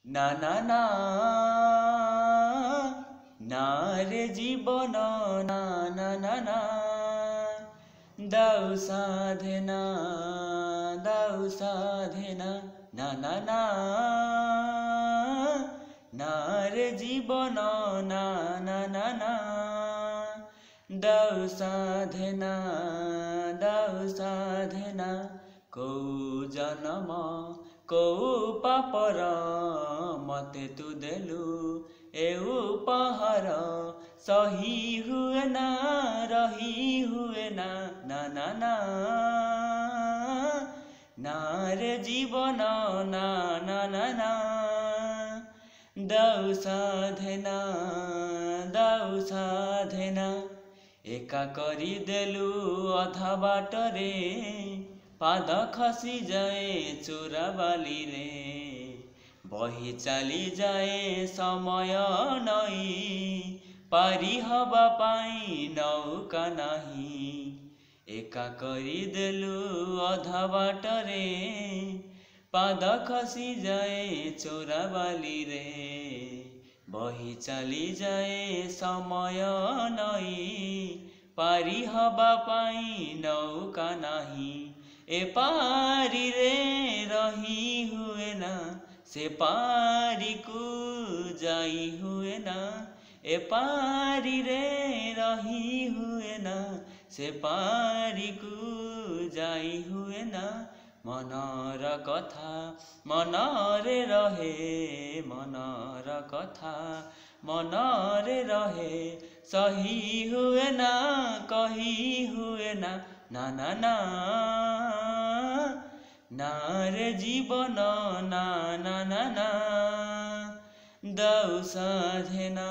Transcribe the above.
না না না না রে জীবন না না না না দাও সাধনা না না না না রে জীবন না না না না দাও সাধনা কৌ জনম কৌ পাপର ମତେ ତୁ ଦେଲୁ ଏ ଉପହାର ସହି ହୁଏ ନା ରହି ହୁଏ ନା ନା ନା ନା ନା ରେ ଜୀବନ ନା ନା ନା ନା ଦାଉ ସାଧନା ଏକା କରିଦେଲୁ ଅଧା ବାଟରେ पाद खसी जाए चोरा बाली रे बही चली जाए समय नई पारी हवा पाई नौका नहीं एका करी देलु अधा बाटरे पाद खसी जाए चोरा बाली रे बही चली जाए समय नई पारी हवा पाई नौका नहीं ए पारी रे रही हुए ना से पारी को जाई हुए ना ए पारी रे रही हुए ना से पारी को जाई हुए ना मनर कथा मनरे रहे मनर कथा मनरे रहे सही हुए ना कही हुए ना ना ना ना ना रे जीवन ना ना ना ना दाउ साधना